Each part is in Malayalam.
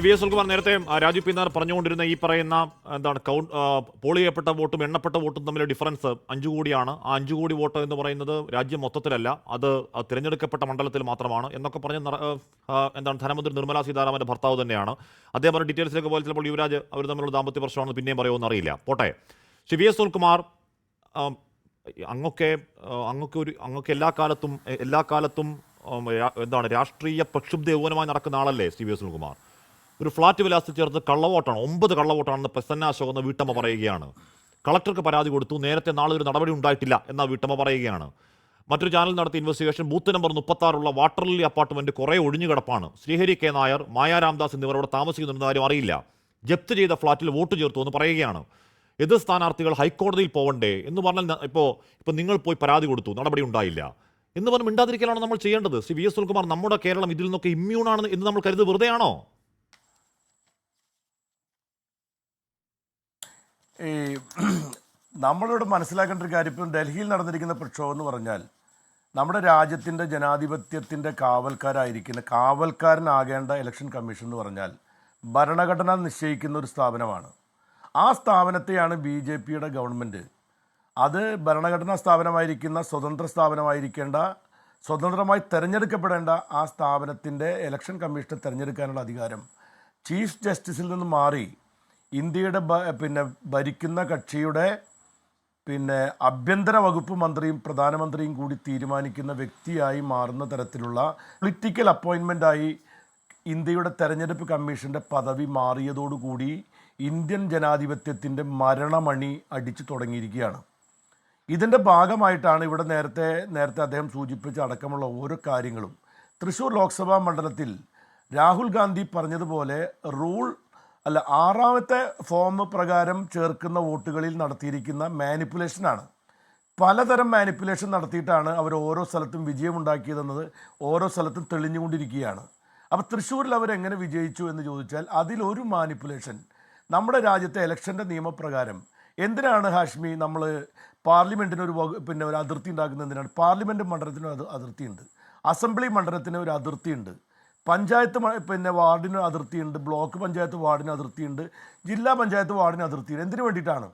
വി എസ് സുനിൽകുമാർ നേരത്തെ രാജു പി നായർ പറഞ്ഞുകൊണ്ടിരുന്ന ഈ പറയുന്ന എന്താണ് പോൾ ചെയ്യപ്പെട്ട വോട്ടും എണ്ണപ്പെട്ട വോട്ടും തമ്മിലെ ഡിഫറൻസ് 5 കോടിയാണ്. ആ 5 കോടി വോട്ട് എന്ന് പറയുന്നത് രാജ്യം മൊത്തത്തിലല്ല, അത് തിരഞ്ഞെടുക്കപ്പെട്ട മണ്ഡലത്തിൽ മാത്രമാണ് എന്നൊക്കെ പറഞ്ഞ് എന്താണ് ധനമന്ത്രി നിർമ്മലാ സീതാരാമന്റെ ഭർത്താവ് തന്നെയാണ്. അദ്ദേഹം പറഞ്ഞ ഡീറ്റെയിൽസിലേക്ക് പോലെ ചിലപ്പോൾ യുവരാജ് അവർ തമ്മിലുള്ള ദാമ്പത്യ പ്രശ്നമാണെന്ന് പിന്നെയും പറയുമെന്ന് അറിയില്ല. പോട്ടെ, വി എസ് സുനിൽകുമാർ അങ്ങൊക്കെ എല്ലാ കാലത്തും എന്താണ് രാഷ്ട്രീയ പ്രക്ഷുബ്ധ യൗവനമായി നടക്കുന്ന ആളല്ലേ വി എസ് സുനിൽകുമാർ? ഒരു ഫ്ളാറ്റ് വിലാസത്തിൽ ചേർത്ത് കള്ളവോട്ടാണ്, 9 കള്ളവോട്ടാണെന്ന് പ്രസന്ന അശോക് എന്ന വീട്ടമ്മ പറയുകയാണ്. കളക്ടർക്ക് പരാതി കൊടുത്തു, നേരത്തെ നാളെ ഒരു നടപടി ഉണ്ടായിട്ടില്ല എന്ന വീട്ടമ്മ പറയുകയാണ്. മറ്റൊരു ചാനൽ നടത്തിയ investigation booth number 36 water lily apartment കുറേ ഒഴിഞ്ഞു കിടപ്പാണ്. ശ്രീഹരി കെ നായർ, മായ രാംദാസ് എന്നിവർ അവിടെ താമസിക്കുന്നുണ്ടെന്ന് ആരും അറിയില്ല. ജപ്തി ചെയ്ത ഫ്ളാറ്റിൽ വോട്ട് ചേർത്തു എന്ന് പറയുകയാണ്. എതിർ സ്ഥാനാർത്ഥികൾ ഹൈക്കോടതിയിൽ പോവണ്ടേ എന്ന് പറഞ്ഞാൽ ഇപ്പോൾ നിങ്ങൾ പോയി പരാതി കൊടുത്തു, നടപടി ഉണ്ടായില്ല എന്ന് പറഞ്ഞ് മിണ്ടാതിരിക്കലാണ് നമ്മൾ ചെയ്യേണ്ടത്. വി എസ് സുനിൽകുമാർ, നമ്മുടെ കേരളം ഇതിൽ നിന്നൊക്കെ ഇമ്മ്യൂണാണ് എന്ന് നമ്മൾ കരുത് വെറുതെയാണോ? നമ്മളിവിടെ മനസ്സിലാക്കേണ്ട ഒരു കാര്യം, ഇപ്പം ഡൽഹിയിൽ നടന്നിരിക്കുന്ന പ്രക്ഷോഭം എന്ന് പറഞ്ഞാൽ നമ്മുടെ രാജ്യത്തിൻ്റെ ജനാധിപത്യത്തിൻ്റെ കാവൽക്കാരനാകേണ്ട ഇലക്ഷൻ കമ്മീഷൻ എന്ന് പറഞ്ഞാൽ ഭരണഘടന നിശ്ചയിക്കുന്ന ഒരു സ്ഥാപനമാണ്. ആ സ്ഥാപനത്തെയാണ് BJPയുടെ ഗവൺമെൻറ്, അത് ഭരണഘടനാ സ്ഥാപനമായിരിക്കുന്ന സ്വതന്ത്ര സ്ഥാപനമായിരിക്കേണ്ട, സ്വതന്ത്രമായി തിരഞ്ഞെടുക്കപ്പെടേണ്ട ആ സ്ഥാപനത്തിൻ്റെ ഇലക്ഷൻ കമ്മീഷനെ തിരഞ്ഞെടുക്കാനുള്ള അധികാരം ചീഫ് ജസ്റ്റിസിൽ നിന്ന് മാറി ഇന്ത്യയുടെ ഭരിക്കുന്ന കക്ഷിയുടെ ആഭ്യന്തര വകുപ്പ് മന്ത്രിയും പ്രധാനമന്ത്രിയും കൂടി തീരുമാനിക്കുന്ന വ്യക്തിയായി മാറുന്ന തരത്തിലുള്ള പൊളിറ്റിക്കൽ അപ്പോയിൻമെൻ്റായി ഇന്ത്യയുടെ തെരഞ്ഞെടുപ്പ് കമ്മീഷൻ്റെ പദവി മാറിയതോടുകൂടി ഇന്ത്യൻ ജനാധിപത്യത്തിൻ്റെ മരണമണി അടിച്ചു തുടങ്ങിയിരിക്കുകയാണ്. ഇതിൻ്റെ ഭാഗമായിട്ടാണ് ഇവിടെ നേരത്തെ അദ്ദേഹം സൂചിപ്പിച്ച അടക്കമുള്ള ഓരോ കാര്യങ്ങളും. തൃശ്ശൂർ ലോക്സഭാ മണ്ഡലത്തിൽ രാഹുൽ ഗാന്ധി പറഞ്ഞതുപോലെ 6ാമത്തെ ഫോം പ്രകാരം ചേർക്കുന്ന വോട്ടുകളിൽ നടത്തിയിരിക്കുന്ന മാനിപ്പുലേഷനാണ്. പലതരം മാനിപ്പുലേഷൻ നടത്തിയിട്ടാണ് അവർ ഓരോ സ്ഥലത്തും വിജയമുണ്ടാക്കിയതെന്നത് ഓരോ സ്ഥലത്തും തെളിഞ്ഞുകൊണ്ടിരിക്കുകയാണ്. അപ്പോൾ തൃശ്ശൂരിൽ അവരെങ്ങനെ വിജയിച്ചു എന്ന് ചോദിച്ചാൽ അതിലൊരു മാനിപ്പുലേഷൻ നമ്മുടെ രാജ്യത്തെ ഇലക്ഷൻ്റെ നിയമപ്രകാരം എന്തിനാണ് ഹാഷ്മി നമ്മൾ പാർലമെൻറ്റിന് ഒരു അതിർത്തി ഉണ്ടാക്കുന്നത്? എന്തിനാണ്? പാർലമെൻറ്റ് മണ്ഡലത്തിന് അതിർത്തിയുണ്ട്, അസംബ്ലി മണ്ഡലത്തിന് ഒരു അതിർത്തിയുണ്ട്, പഞ്ചായത്ത് വാർഡിന് അതിർത്തിയുണ്ട്, ബ്ലോക്ക് പഞ്ചായത്ത് വാർഡിന് അതിർത്തിയുണ്ട്, ജില്ലാ പഞ്ചായത്ത് വാർഡിന് അതിർത്തിയുണ്ട്. എന്തിനു വേണ്ടിയിട്ടാണ്?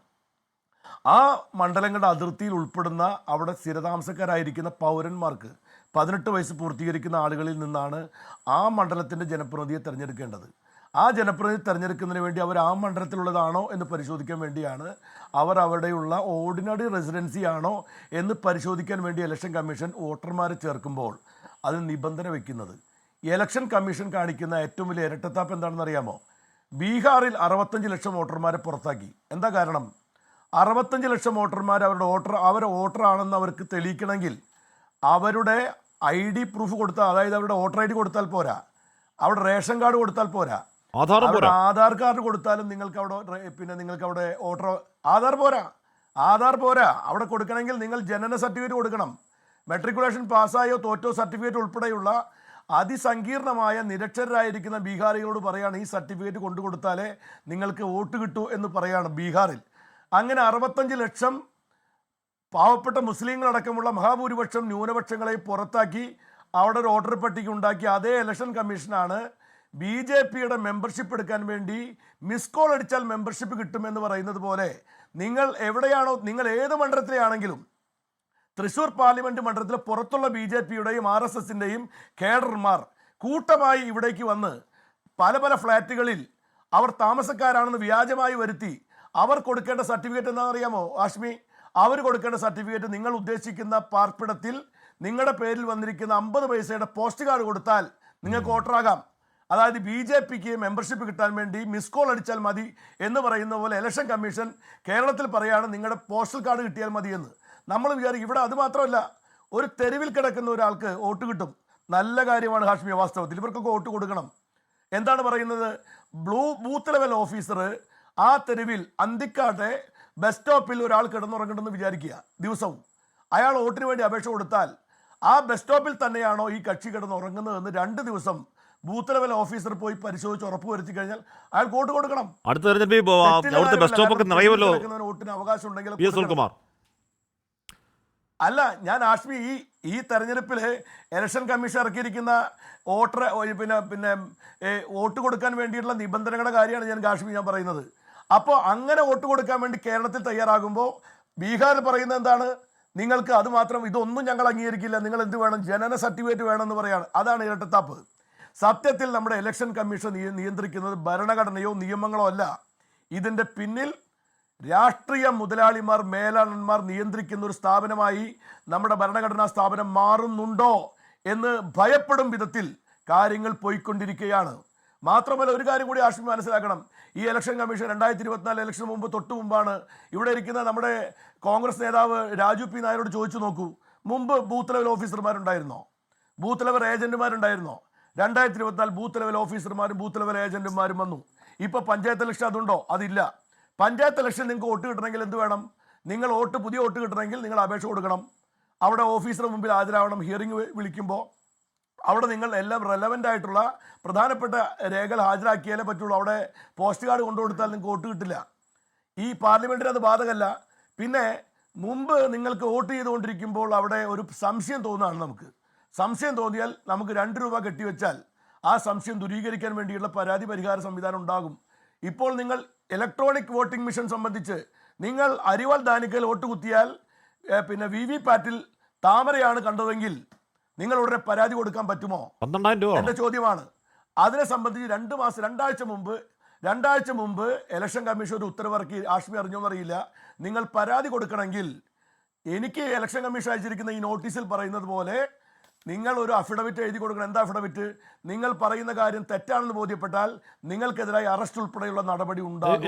ആ മണ്ഡലങ്ങളുടെ അതിർത്തിയിൽ ഉൾപ്പെടുന്ന അവിടെ സ്ഥിരതാമസക്കാരായിരിക്കുന്ന പൗരന്മാർക്ക് 18 വയസ്സ് പൂർത്തീകരിക്കുന്ന ആളുകളിൽ നിന്നാണ് ആ മണ്ഡലത്തിൻ്റെ ജനപ്രതിനിധിയെ തിരഞ്ഞെടുക്കേണ്ടത്. ആ ജനപ്രതിനിധി തിരഞ്ഞെടുക്കുന്നതിന് വേണ്ടി അവർ ആ മണ്ഡലത്തിലുള്ളതാണോ എന്ന് പരിശോധിക്കാൻ വേണ്ടിയാണ്, അവർ അവിടെയുള്ള ഓർഡിനറി റെസിഡൻസി ആണോ എന്ന് പരിശോധിക്കാൻ വേണ്ടി ഇലക്ഷൻ കമ്മീഷൻ വോട്ടർമാരെ ചേർക്കുമ്പോൾ അതിന് നിബന്ധന വയ്ക്കുന്നത്. ഇലക്ഷൻ കമ്മീഷൻ കാണിക്കുന്ന ഏറ്റവും വലിയ ഇരട്ടത്താപ്പ് എന്താണെന്ന് അറിയാമോ? ബീഹാറിൽ 65 ലക്ഷം വോട്ടർമാരെ പുറത്താക്കി. എന്താ കാരണം? 65 ലക്ഷം വോട്ടർമാർ അവരുടെ വോട്ടറാണെന്ന് അവർക്ക് തെളിയിക്കണമെങ്കിൽ അവരുടെ ID പ്രൂഫ് കൊടുത്താൽ, അതായത് അവരുടെ വോട്ടർ ID കൊടുത്താൽ പോരാ, അവിടെ റേഷൻ കാർഡ് കൊടുത്താൽ പോരാ, ആധാർ കാർഡ് കൊടുത്താലും നിങ്ങൾക്ക് അവിടെ വോട്ടർ ആധാർ പോരാ. അവിടെ കൊടുക്കണമെങ്കിൽ നിങ്ങൾ ജനന സർട്ടിഫിക്കറ്റ് കൊടുക്കണം. മെട്രിക്കുലേഷൻ പാസ്സായോ തോറ്റോ സർട്ടിഫിക്കറ്റ് ഉൾപ്പെടെയുള്ള അതിസങ്കീർണമായ നിരക്ഷരരായിരിക്കുന്ന ബീഹാറികളോട് പറയാണ് ഈ സർട്ടിഫിക്കറ്റ് കൊണ്ടുകൊടുത്താലേ നിങ്ങൾക്ക് വോട്ട് കിട്ടൂ എന്ന് പറയാണ് ബീഹാറിൽ. അങ്ങനെ 65 ലക്ഷം പാവപ്പെട്ട മുസ്ലിങ്ങളടക്കമുള്ള മഹാഭൂരിപക്ഷം ന്യൂനപക്ഷങ്ങളെ പുറത്താക്കി അവിടെ ഒരു വോട്ടർ പട്ടിക ഉണ്ടാക്കി. അതേ ഇലക്ഷൻ കമ്മീഷനാണ് BJPയുടെ മെമ്പർഷിപ്പ് എടുക്കാൻ വേണ്ടി മിസ് കോൾ അടിച്ചാൽ മെമ്പർഷിപ്പ് കിട്ടുമെന്ന് പറയുന്നത് പോലെ നിങ്ങൾ എവിടെയാണോ, നിങ്ങൾ ഏത് മണ്ഡലത്തിലെയാണെങ്കിലും തൃശ്ശൂർ പാർലമെൻറ്റ് മണ്ഡലത്തിൽ പുറത്തുള്ള BJPയുടെയും RSSൻ്റെയും കേഡർമാർ കൂട്ടമായി ഇവിടേക്ക് വന്ന് പല ഫ്ലാറ്റുകളിൽ അവർ താമസക്കാരാണെന്ന് വ്യാജമായി വരുത്തി അവർ കൊടുക്കേണ്ട സർട്ടിഫിക്കറ്റ് എന്താണെന്നറിയാമോ ആഷ്മി? അവർ കൊടുക്കേണ്ട സർട്ടിഫിക്കറ്റ് നിങ്ങൾ ഉദ്ദേശിക്കുന്ന പാർപ്പിടത്തിൽ നിങ്ങളുടെ പേരിൽ വന്നിരിക്കുന്ന 50 പൈസയുടെ പോസ്റ്റ് കാർഡ് കൊടുത്താൽ നിങ്ങൾക്ക് വോട്ടറാകാം. അതായത് BJPക്ക് മെമ്പർഷിപ്പ് കിട്ടാൻ വേണ്ടി മിസ് കോൾ അടിച്ചാൽ മതി എന്ന് പറയുന്ന പോലെ ഇലക്ഷൻ കമ്മീഷൻ കേരളത്തിൽ പറയുകയാണ് നിങ്ങളുടെ പോസ്റ്റൽ കാർഡ് കിട്ടിയാൽ മതിയെന്ന്. നമ്മൾ വിചാരിക്കും ഇവിടെ അത് മാത്രമല്ല, ഒരു തെരുവിൽ കിടക്കുന്ന ഒരാൾക്ക് വോട്ട് കിട്ടും. നല്ല കാര്യമാണ് ഹാഷ്മി, വാസ്തവത്തിൽ ഇവർക്കൊക്കെ വോട്ട് കൊടുക്കണം. എന്താണ് പറയുന്നത്? ബൂത്ത് ലെവൽ ഓഫീസർ ആ തെരുവിൽ അന്തിക്കാട്ടെ ബസ് സ്റ്റോപ്പിൽ ഒരാൾ കിടന്നുറങ്ങണമെന്ന് വിചാരിക്കുക ദിവസവും. അയാൾ വോട്ടിന് വേണ്ടി അപേക്ഷ കൊടുത്താൽ ആ ബസ് സ്റ്റോപ്പിൽ തന്നെയാണോ ഈ കക്ഷി കിടന്നുറങ്ങുന്നതെന്ന് 2 ദിവസം ബൂത്ത് ലെവൽ ഓഫീസർ പോയി പരിശോധിച്ച് ഉറപ്പ് വരുത്തി കഴിഞ്ഞാൽ അയാൾ വോട്ട് കൊടുക്കണം. വോട്ടിന് അവകാശം ഉണ്ടെങ്കിൽ അല്ല. ഞാൻ ആഷ്മി ഈ തെരഞ്ഞെടുപ്പിൽ ഇലക്ഷൻ കമ്മീഷൻ ഇറക്കിയിരിക്കുന്ന വോട്ടർ വോട്ട് കൊടുക്കാൻ വേണ്ടിയിട്ടുള്ള നിബന്ധനകളുടെ കാര്യമാണ് ഞാൻ പറയുന്നത്. അപ്പോൾ അങ്ങനെ വോട്ട് കൊടുക്കാൻ വേണ്ടി കേരളത്തിൽ തയ്യാറാകുമ്പോൾ ബീഹാറിൽ പറയുന്നത് എന്താണ്? നിങ്ങൾക്ക് അത് മാത്രം, ഇതൊന്നും ഞങ്ങൾ അംഗീകരിക്കില്ല, നിങ്ങൾ എന്ത് വേണം, ജനന സർട്ടിഫിക്കറ്റ് വേണമെന്ന് പറയാണ്. അതാണ് ഇരട്ടത്താപ്പ്. സത്യത്തിൽ നമ്മുടെ ഇലക്ഷൻ കമ്മീഷൻ നിയന്ത്രിക്കുന്നത് ഭരണഘടനയോ നിയമങ്ങളോ അല്ല. ഇതിൻ്റെ പിന്നിൽ രാഷ്ട്രീയ മുതലാളിമാർ, മേലാളന്മാർ നിയന്ത്രിക്കുന്ന ഒരു സ്ഥാപനമായി നമ്മുടെ ഭരണഘടനാ സ്ഥാപനം മാറുന്നുണ്ടോ എന്ന് ഭയപ്പെടും വിധത്തിൽ കാര്യങ്ങൾ പോയിക്കൊണ്ടിരിക്കുകയാണ്. മാത്രമല്ല ഒരു കാര്യം കൂടി ആശ്മി മനസ്സിലാക്കണം. ഈ ഇലക്ഷൻ കമ്മീഷൻ 2024 ഇലക്ഷന് മുമ്പ് തൊട്ട് മുമ്പാണ് ഇവിടെ ഇരിക്കുന്ന നമ്മുടെ കോൺഗ്രസ് നേതാവ് രാജു പി നായരോട് ചോദിച്ചു നോക്കൂ, മുമ്പ് ബൂത്ത് ലെവൽ ഓഫീസർമാരുണ്ടായിരുന്നോ? ബൂത്ത് ലെവൽ ഏജന്റുമാരുണ്ടായിരുന്നോ? 2024 ബൂത്ത് ലെവൽ ഓഫീസർമാരും ബൂത്ത് ലെവൽ ഏജന്റുമാരും വന്നു. ഇപ്പോൾ പഞ്ചായത്ത് ഇലക്ഷൻ അതുണ്ടോ? അതില്ല. പഞ്ചായത്ത് ഇലക്ഷൻ നിങ്ങൾക്ക് വോട്ട് കിട്ടണമെങ്കിൽ എന്ത് വേണം? നിങ്ങൾ പുതിയ വോട്ട് കിട്ടണമെങ്കിൽ നിങ്ങൾ അപേക്ഷ കൊടുക്കണം. അവിടെ ഓഫീസറുടെ മുമ്പിൽ ഹാജരാവണം. ഹിയറിംഗ് വിളിക്കുമ്പോൾ അവിടെ നിങ്ങൾ എല്ലാം റെലവൻ്റ് ആയിട്ടുള്ള പ്രധാനപ്പെട്ട രേഖകൾ ഹാജരാക്കിയാലേ പറ്റുള്ളൂ. അവിടെ പോസ്റ്റ് കാർഡ് കൊണ്ടുകൊടുത്താൽ നിങ്ങൾക്ക് വോട്ട് കിട്ടില്ല. ഈ പാർലമെൻറ്റിന് അത് ബാധകമല്ല. പിന്നെ മുമ്പ് നിങ്ങൾക്ക് വോട്ട് ചെയ്തുകൊണ്ടിരിക്കുമ്പോൾ അവിടെ ഒരു സംശയം തോന്നുകയാണ്. നമുക്ക് സംശയം തോന്നിയാൽ നമുക്ക് 2 രൂപ കെട്ടിവെച്ചാൽ ആ സംശയം ദൂരീകരിക്കാൻ വേണ്ടിയുള്ള പരാതി പരിഹാര സംവിധാനം ഉണ്ടാകും. ഇപ്പോൾ നിങ്ങൾ ഇലക്ട്രോണിക് വോട്ടിംഗ് മെഷീൻ സംബന്ധിച്ച് നിങ്ങൾ അരിവാൾ ദാനിക്കൽ വോട്ട് കുത്തിയാൽ VVPAT-ൽ താമരയാണ് കണ്ടതെങ്കിൽ നിങ്ങൾ ഉടനെ പരാതി കൊടുക്കാൻ പറ്റുമോ? 12,000 രൂപ എൻ്റെ ചോദ്യമാണ്. അതിനെ സംബന്ധിച്ച് 2 ആഴ്ച മുമ്പ് ഇലക്ഷൻ കമ്മീഷൻ ഒരു ഉത്തരവിറക്കി. ആശ്മി അറിഞ്ഞോന്നറിയില്ല. നിങ്ങൾ പരാതി കൊടുക്കണമെങ്കിൽ എനിക്ക് ഇലക്ഷൻ കമ്മീഷൻ അയച്ചിരിക്കുന്ന ഈ നോട്ടീസിൽ പറയുന്നത് പോലെ നിങ്ങൾ ഒരു അഫിഡവിറ്റ് എഴുതി കൊടുക്കണം. എന്താ അഫിഡവിറ്റ്? നിങ്ങൾ പറയുന്ന കാര്യം തെറ്റാണെന്ന് ബോധ്യപ്പെട്ടാൽ നിങ്ങൾക്കെതിരായി അറസ്റ്റ് ഉൾപ്പെടെയുള്ള നടപടി ഉണ്ടാകും.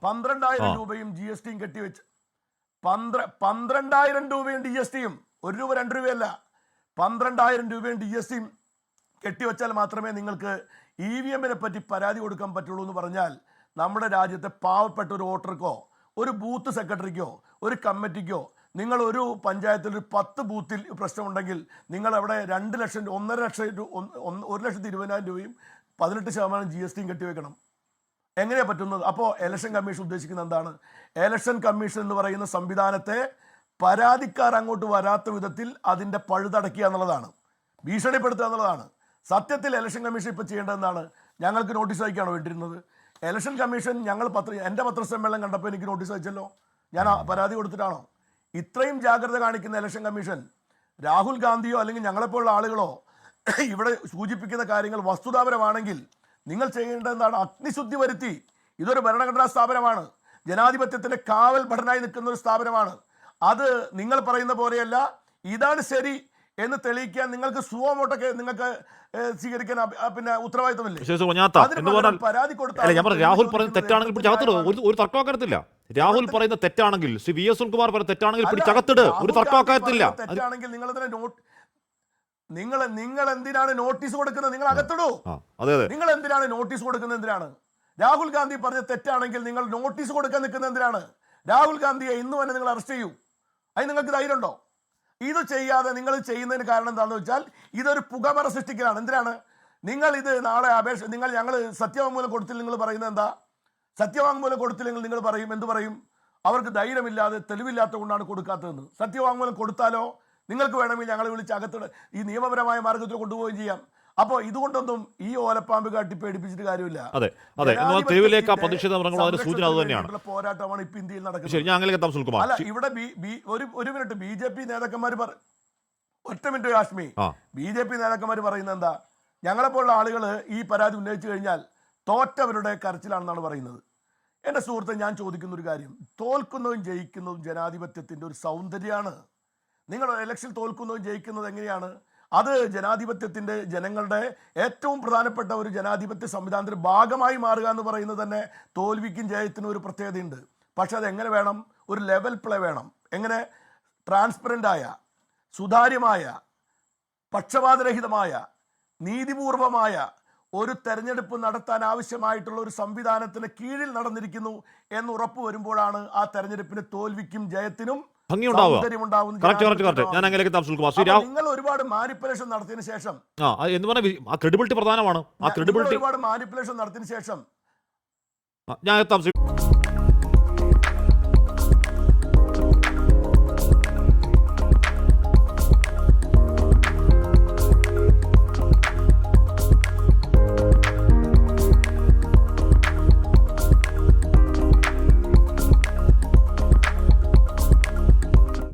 12,000 രൂപയും GST കെട്ടിവെച്ച് 12,000 രൂപയും GST-യും 1 രൂപ 2 രൂപയല്ല, 12,000 രൂപയും GST-യും കെട്ടിവെച്ചാൽ മാത്രമേ നിങ്ങൾക്ക് EVM-നെ പറ്റി പരാതി കൊടുക്കാൻ പറ്റുള്ളൂ എന്ന് പറഞ്ഞാൽ നമ്മുടെ രാജ്യത്തെ പാവപ്പെട്ട ഒരു വോട്ടർക്കോ ഒരു ബൂത്ത് സെക്രട്ടറിക്കോ ഒരു കമ്മിറ്റിക്കോ നിങ്ങൾ ഒരു പഞ്ചായത്തിൽ 10 ബൂത്തിൽ പ്രശ്നമുണ്ടെങ്കിൽ നിങ്ങൾ അവിടെ 2 ലക്ഷം 1,20,000 രൂപയും 18% GST-യും കെട്ടിവെക്കണം. എങ്ങനെയാണ് പറ്റുന്നത്? അപ്പോൾ ഇലക്ഷൻ കമ്മീഷൻ ഉദ്ദേശിക്കുന്നത് എന്താണ്? ഇലക്ഷൻ കമ്മീഷൻ എന്ന് പറയുന്ന സംവിധാനത്തെ പരാതിക്കാർ അങ്ങോട്ട് വരാത്ത വിധത്തിൽ അതിൻ്റെ പഴുതടക്കുക എന്നുള്ളതാണ്, ഭീഷണിപ്പെടുത്തുക എന്നുള്ളതാണ്. സത്യത്തിൽ ഇലക്ഷൻ കമ്മീഷൻ ഇപ്പോൾ ചെയ്യേണ്ടത് എന്താണ്? ഞങ്ങൾക്ക് നോട്ടീസ് അയക്കുകയാണോ വേണ്ടിയിരുന്നത്? ഇലക്ഷൻ കമ്മീഷൻ എൻ്റെ പത്രസമ്മേളനം കണ്ടപ്പോൾ എനിക്ക് നോട്ടീസ് അയച്ചല്ലോ. ഞാൻ പരാതി കൊടുത്തിട്ടാണോ? ഇത്രയും ജാഗ്രത കാണിക്കുന്ന ഇലക്ഷൻ കമ്മീഷൻ രാഹുൽ ഗാന്ധിയോ അല്ലെങ്കിൽ ഞങ്ങളെപ്പോലുള്ള ആളുകളോ ഇവിടെ സൂചിപ്പിക്കുന്ന കാര്യങ്ങൾ വസ്തുതാപരമാണെങ്കിൽ നിങ്ങൾ ചെയ്യേണ്ടത് എന്താണ്? അഗ്നിശുദ്ധി വരുത്തി. ഇതൊരു ഭരണഘടനാ സ്ഥാപനമാണ്, ജനാധിപത്യത്തിൻ്റെ കാവൽ ഭടനായി നിൽക്കുന്ന ഒരു സ്ഥാപനമാണ്. അത് നിങ്ങൾ പറയുന്ന പോലെയല്ല. ഇതാണ് ശരി എന്ന് തെളിയിക്കാൻ നിങ്ങൾക്ക് സുവമോട്ടൊക്കെ നിങ്ങൾക്ക് സ്വീകരിക്കാൻ ഉത്തരവാദിത്തമില്ലേ? പരാതി കൊടുത്താൽ രാഹുൽ പറയുന്നത് തെറ്റാണെങ്കിൽ ഒരു തർക്കമാക്കത്തില്ല. രാഹുൽ പറയുന്ന തെറ്റാണെങ്കിൽ VS സുനിൽകുമാർ പറയുന്ന തെറ്റാണെങ്കിൽ പിടിച്ചകത്തിട്, ഒരു തർക്കമാക്കത്തില്ല. തെറ്റാണെങ്കിൽ നിങ്ങൾ എന്തിനാണ് നോട്ടീസ് കൊടുക്കുന്നത്? നിങ്ങൾ അകത്തിടൂ. നിങ്ങൾ എന്തിനാണ് നോട്ടീസ് കൊടുക്കുന്നത്? എന്തിനാണ്? രാഹുൽ ഗാന്ധി പറഞ്ഞ തെറ്റാണെങ്കിൽ നിങ്ങൾ നോട്ടീസ് കൊടുക്കാൻ നിൽക്കുന്നത് എന്തിനാണ്? രാഹുൽ ഗാന്ധിയെ ഇന്ന് തന്നെ നിങ്ങൾ അറസ്റ്റ് ചെയ്യൂ. അതിന് നിങ്ങൾക്ക് ധൈര്യമുണ്ടോ? ഇത് ചെയ്യാതെ നിങ്ങൾ ചെയ്യുന്നതിന് കാരണം എന്താണെന്ന് വെച്ചാൽ ഇതൊരു പുകമറ സൃഷ്ടിക്കലാണ്. എന്തിനാണ് നിങ്ങൾ ഇത് നാളെ ഞങ്ങൾ സത്യവാങ്മൂലം കൊടുത്തില്ല. നിങ്ങൾ പറയുന്നത് എന്താ? സത്യവാങ്മൂലം കൊടുത്തില്ലെങ്കിൽ നിങ്ങൾ പറയും, എന്ത് പറയും? അവർക്ക് ധൈര്യമില്ലാതെ തെളിവില്ലാത്ത കൊണ്ടാണ് കൊടുക്കാത്തതെന്ന്. സത്യവാങ്മൂലം കൊടുത്താലോ നിങ്ങൾക്ക് വേണമെങ്കിൽ ഞങ്ങളെ വിളിച്ച് അകത്ത് ഈ നിയമപരമായ മാർഗത്തിൽ കൊണ്ടുപോവുകയും ചെയ്യാം. അപ്പോൾ ഇതുകൊണ്ടൊന്നും ഈ ഓലപ്പാമ്പ് കാട്ടി പേടിപ്പിച്ചിട്ട് കാര്യമില്ല. പോരാട്ടമാണ് ഇപ്പൊ ഇന്ത്യയിൽ നടക്കുന്നത്. അല്ല, ഇവിടെ ഒരു മിനിറ്റ് BJP നേതാക്കന്മാർ ഒറ്റ മിനിറ്റ് കാശ്മി BJP നേതാക്കന്മാർ പറയുന്നത് എന്താ? ഞങ്ങളെപ്പോലുള്ള ആളുകൾ ഈ പരാതി ഉന്നയിച്ചു കഴിഞ്ഞാൽ തോറ്റവരുടെ കരച്ചിലാണെന്നാണ് പറയുന്നത്. എൻ്റെ സുഹൃത്തെ, ഞാൻ ചോദിക്കുന്ന ഒരു കാര്യം, തോൽക്കുന്നതും ജയിക്കുന്നതും ജനാധിപത്യത്തിൻ്റെ ഒരു സൗന്ദര്യമാണ്. നിങ്ങൾ ഇലക്ഷൻ തോൽക്കുന്നതും ജയിക്കുന്നത് എങ്ങനെയാണ്? അത് ജനാധിപത്യത്തിൻ്റെ ജനങ്ങളുടെ ഏറ്റവും പ്രധാനപ്പെട്ട ഒരു ജനാധിപത്യ സംവിധാനത്തിൻ്റെ ഭാഗമായി മാറുക എന്ന് പറയുന്നത് തന്നെ തോൽവിക്കും ജയത്തിനും ഒരു പ്രത്യേകതയുണ്ട്. പക്ഷെ അതെങ്ങനെ വേണം? ഒരു ലെവൽ പ്ലേ വേണം. എങ്ങനെ? ട്രാൻസ്പെറൻ്റായ, സുതാര്യമായ, പക്ഷപാതരഹിതമായ, നീതിപൂർവമായ ഒരു തെരഞ്ഞെടുപ്പ് നടത്താൻ ആവശ്യമായിട്ടുള്ള ഒരു സംവിധാനത്തിന് കീഴിൽ നടന്നിരിക്കുന്നു എന്ന് ഉറപ്പ് വരുമ്പോഴാണ് ആ തെരഞ്ഞെടുപ്പിന് തോൽവിക്കും ജയത്തിനും നിങ്ങൾ ഒരുപാട് മാനിപ്പുലേഷൻ നടത്തിയതിനു ശേഷം ക്രെഡിബിലിറ്റി പ്രധാനമാണ്. ആ ക്രെഡിബിലിറ്റി ഒരുപാട് മാനിപ്പുലേഷൻ നടത്തിയതിനു ശേഷം ഞാൻ